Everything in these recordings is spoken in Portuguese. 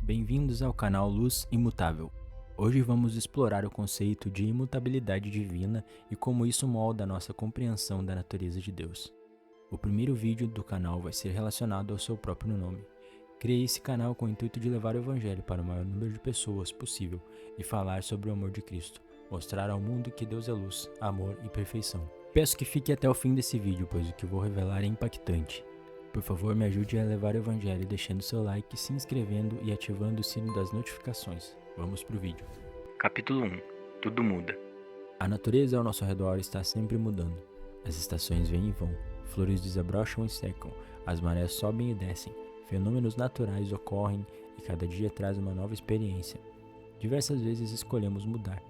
Bem-vindos ao canal Luz Imutável. Hoje vamos explorar o conceito de imutabilidade divina e como isso molda a nossa compreensão da natureza de Deus. O primeiro vídeo do canal vai ser relacionado ao seu próprio nome. Criei esse canal com o intuito de levar o Evangelho para o maior número de pessoas possível e falar sobre o amor de Cristo, mostrar ao mundo que Deus é luz, amor e perfeição. Peço que fique até o fim desse vídeo, pois o que vou revelar é impactante. Por favor, me ajude a levar o Evangelho deixando seu like, se inscrevendo e ativando o sino das notificações. Vamos pro vídeo. Capítulo 1. Tudo muda. A natureza ao nosso redor está sempre mudando. As estações vêm e vão, flores desabrocham e secam, as marés sobem e descem, fenômenos naturais ocorrem e cada dia traz uma nova experiência. Diversas vezes escolhemos mudar,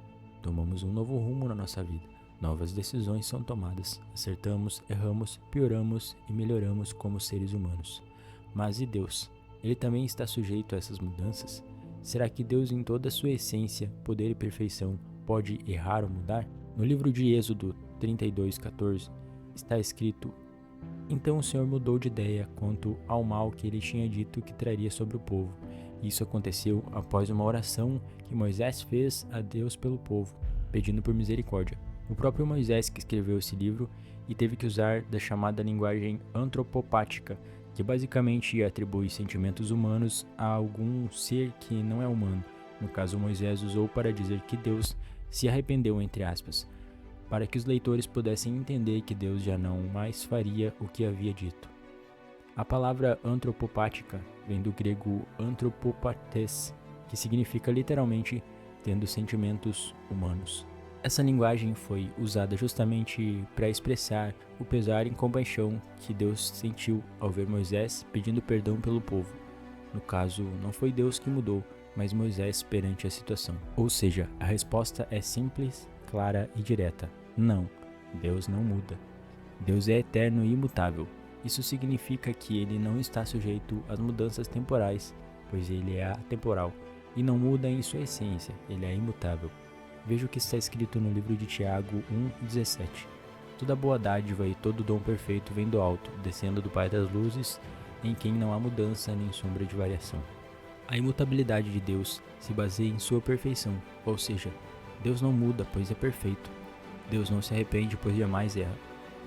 tomamos um novo rumo na nossa vida. Novas decisões são tomadas, acertamos, erramos, pioramos e melhoramos como seres humanos. Mas e Deus? Ele também está sujeito a essas mudanças? Será que Deus, em toda a sua essência, poder e perfeição, pode errar ou mudar? No livro de Êxodo 32:14 está escrito: Então o Senhor mudou de ideia quanto ao mal que ele tinha dito que traria sobre o povo. Isso aconteceu após uma oração que Moisés fez a Deus pelo povo, pedindo por misericórdia. O próprio Moisés que escreveu esse livro e teve que usar da chamada linguagem antropopática, que basicamente atribui sentimentos humanos a algum ser que não é humano. No caso, Moisés usou para dizer que Deus se arrependeu, entre aspas, para que os leitores pudessem entender que Deus já não mais faria o que havia dito. A palavra antropopática vem do grego anthropopates, que significa literalmente tendo sentimentos humanos. Essa linguagem foi usada justamente para expressar o pesar e compaixão que Deus sentiu ao ver Moisés pedindo perdão pelo povo. No caso, não foi Deus que mudou, mas Moisés perante a situação. Ou seja, a resposta é simples, clara e direta. Não, Deus não muda. Deus é eterno e imutável. Isso significa que ele não está sujeito às mudanças temporais, pois ele é atemporal e não muda em sua essência, ele é imutável. Veja o que está escrito no livro de Tiago 1:17. Toda boa dádiva e todo dom perfeito vem do alto, descendo do Pai das luzes, em quem não há mudança nem sombra de variação. A imutabilidade de Deus se baseia em sua perfeição, ou seja, Deus não muda, pois é perfeito. Deus não se arrepende, pois jamais erra.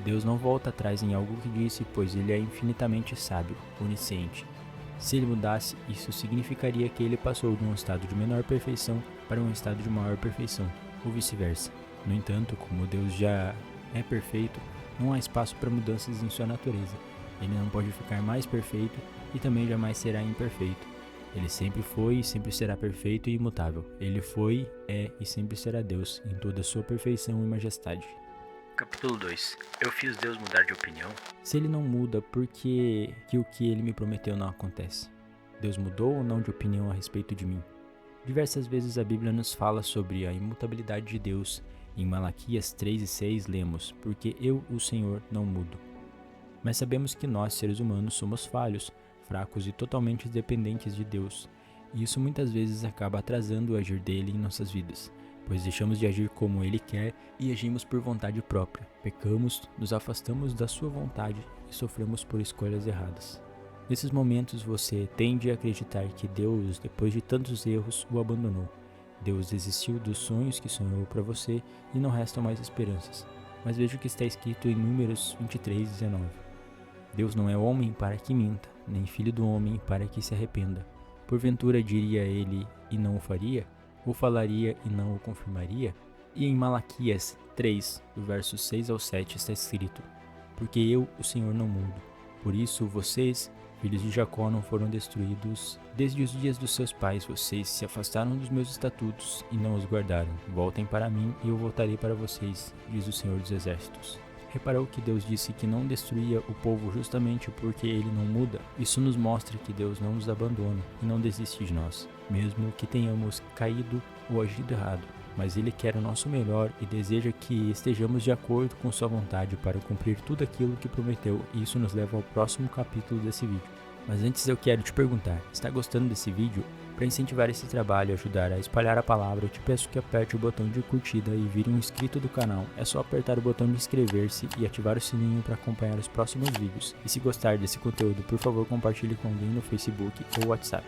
Deus não volta atrás em algo que disse, pois ele é infinitamente sábio, onisciente. Se ele mudasse, isso significaria que ele passou de um estado de menor perfeição para um estado de maior perfeição, ou vice-versa. No entanto, como Deus já é perfeito, não há espaço para mudanças em sua natureza. Ele não pode ficar mais perfeito e também jamais será imperfeito. Ele sempre foi e sempre será perfeito e imutável. Ele foi, é e sempre será Deus, em toda a sua perfeição e majestade. Capítulo 2. Eu fiz Deus mudar de opinião? Se ele não muda, por que o que ele me prometeu não acontece? Deus mudou ou não de opinião a respeito de mim? Diversas vezes a Bíblia nos fala sobre a imutabilidade de Deus. Em Malaquias 3:6 lemos: Porque eu, o Senhor, não mudo. Mas sabemos que nós, seres humanos, somos falhos, fracos e totalmente dependentes de Deus. E isso muitas vezes acaba atrasando o agir dele em nossas vidas, pois deixamos de agir como ele quer e agimos por vontade própria. Pecamos, nos afastamos da sua vontade e sofremos por escolhas erradas. Nesses momentos você tende a acreditar que Deus, depois de tantos erros, o abandonou. Deus desistiu dos sonhos que sonhou para você e não restam mais esperanças. Mas veja o que está escrito em Números 23:19. Deus não é homem para que minta, nem filho do homem para que se arrependa. Porventura diria ele e não o faria? Ou falaria e não o confirmaria? E em Malaquias 3, do verso 6 ao 7 está escrito: Porque eu, o Senhor, não mudo. Por isso vocês, filhos de Jacó, não foram destruídos. Desde os dias dos seus pais vocês se afastaram dos meus estatutos e não os guardaram. Voltem para mim e eu voltarei para vocês, diz o Senhor dos Exércitos. Reparou que Deus disse que não destruía o povo justamente porque ele não muda? Isso nos mostra que Deus não nos abandona e não desiste de nós, mesmo que tenhamos caído ou agido errado. Mas ele quer o nosso melhor e deseja que estejamos de acordo com sua vontade para cumprir tudo aquilo que prometeu, e isso nos leva ao próximo capítulo desse vídeo. Mas antes eu quero te perguntar, está gostando desse vídeo? Para incentivar esse trabalho e ajudar a espalhar a palavra, eu te peço que aperte o botão de curtida e vire um inscrito do canal. É só apertar o botão de inscrever-se e ativar o sininho para acompanhar os próximos vídeos. E se gostar desse conteúdo, por favor compartilhe com alguém no Facebook ou WhatsApp.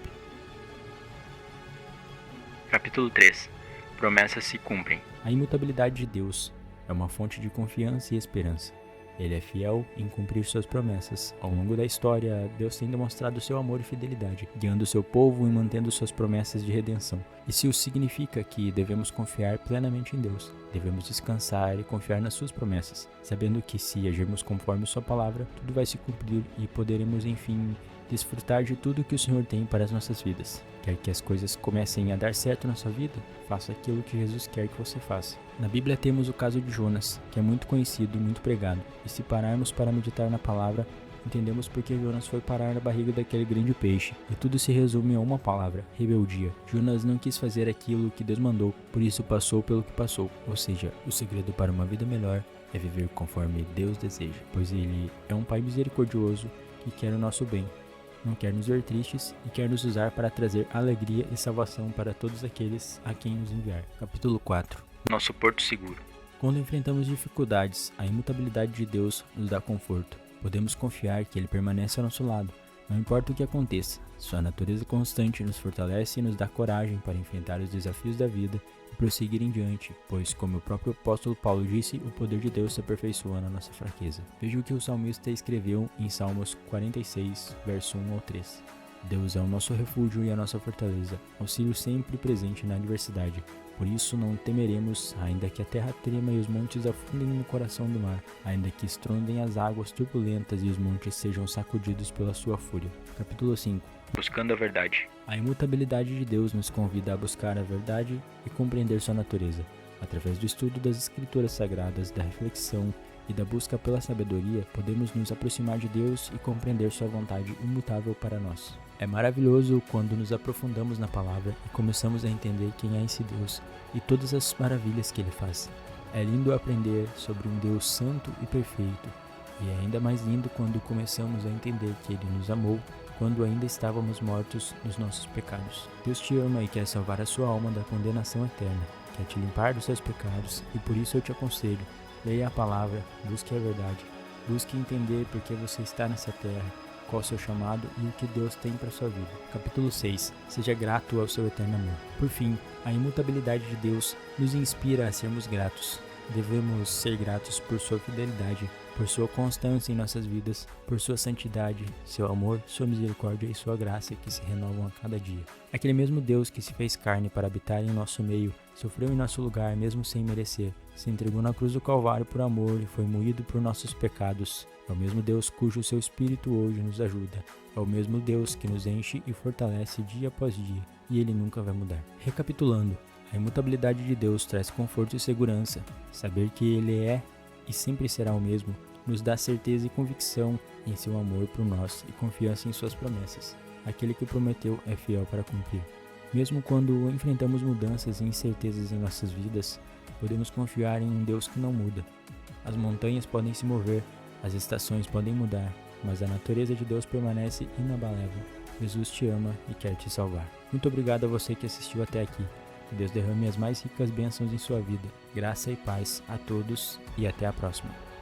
Capítulo 3. Promessas se cumprem. A imutabilidade de Deus é uma fonte de confiança e esperança. Ele é fiel em cumprir suas promessas. Ao longo da história, Deus tem demonstrado seu amor e fidelidade, guiando seu povo e mantendo suas promessas de redenção. Isso significa que devemos confiar plenamente em Deus. Devemos descansar e confiar nas suas promessas, sabendo que se agirmos conforme sua palavra, tudo vai se cumprir e poderemos, enfim, desfrutar de tudo que o Senhor tem para as nossas vidas. Quer que as coisas comecem a dar certo na sua vida? Faça aquilo que Jesus quer que você faça. Na Bíblia temos o caso de Jonas, que é muito conhecido e muito pregado. E se pararmos para meditar na palavra, entendemos porque Jonas foi parar na barriga daquele grande peixe. E tudo se resume a uma palavra: rebeldia. Jonas não quis fazer aquilo que Deus mandou, por isso passou pelo que passou. Ou seja, o segredo para uma vida melhor é viver conforme Deus deseja, pois Ele é um Pai misericordioso que quer o nosso bem. Não quer nos ver tristes e quer nos usar para trazer alegria e salvação para todos aqueles a quem nos enviar. Capítulo 4. Nosso porto seguro. Quando enfrentamos dificuldades, a imutabilidade de Deus nos dá conforto. Podemos confiar que Ele permanece ao nosso lado, não importa o que aconteça. Sua natureza constante nos fortalece e nos dá coragem para enfrentar os desafios da vida e prosseguir em diante, pois, como o próprio apóstolo Paulo disse, o poder de Deus se aperfeiçoa na nossa fraqueza. Veja o que o salmista escreveu em Salmos 46, verso 1 ao 3. Deus é o nosso refúgio e a nossa fortaleza, auxílio sempre presente na adversidade. Por isso não temeremos, ainda que a terra trema e os montes afundem no coração do mar, ainda que estrondem as águas turbulentas e os montes sejam sacudidos pela sua fúria. Capítulo 5. Buscando a verdade. A imutabilidade de Deus nos convida a buscar a verdade e compreender sua natureza. Através do estudo das Escrituras Sagradas, da reflexão e da busca pela sabedoria, podemos nos aproximar de Deus e compreender sua vontade imutável para nós. É maravilhoso quando nos aprofundamos na palavra e começamos a entender quem é esse Deus e todas as maravilhas que Ele faz. É lindo aprender sobre um Deus santo e perfeito, e é ainda mais lindo quando começamos a entender que Ele nos amou quando ainda estávamos mortos nos nossos pecados. Deus te ama e quer salvar a sua alma da condenação eterna, quer te limpar dos seus pecados, e por isso eu te aconselho: leia a palavra, busque a verdade, busque entender por que você está nessa terra, qual o seu chamado e o que Deus tem para sua vida. Capítulo 6. Seja grato ao seu eterno amor. Por fim, a imutabilidade de Deus nos inspira a sermos gratos. Devemos ser gratos por sua fidelidade, por sua constância em nossas vidas, por sua santidade, seu amor, sua misericórdia e sua graça que se renovam a cada dia. Aquele mesmo Deus que se fez carne para habitar em nosso meio, sofreu em nosso lugar mesmo sem merecer, se entregou na cruz do Calvário por amor e foi moído por nossos pecados. É o mesmo Deus cujo seu Espírito hoje nos ajuda. É o mesmo Deus que nos enche e fortalece dia após dia, e Ele nunca vai mudar. Recapitulando, a imutabilidade de Deus traz conforto e segurança. Saber que Ele é e sempre será o mesmo nos dá certeza e convicção em seu amor por nós e confiança em suas promessas. Aquele que prometeu é fiel para cumprir. Mesmo quando enfrentamos mudanças e incertezas em nossas vidas, podemos confiar em um Deus que não muda. As montanhas podem se mover, as estações podem mudar, mas a natureza de Deus permanece inabalável. Jesus te ama e quer te salvar. Muito obrigado a você que assistiu até aqui. Que Deus derrame as mais ricas bênçãos em sua vida. Graça e paz a todos e até a próxima.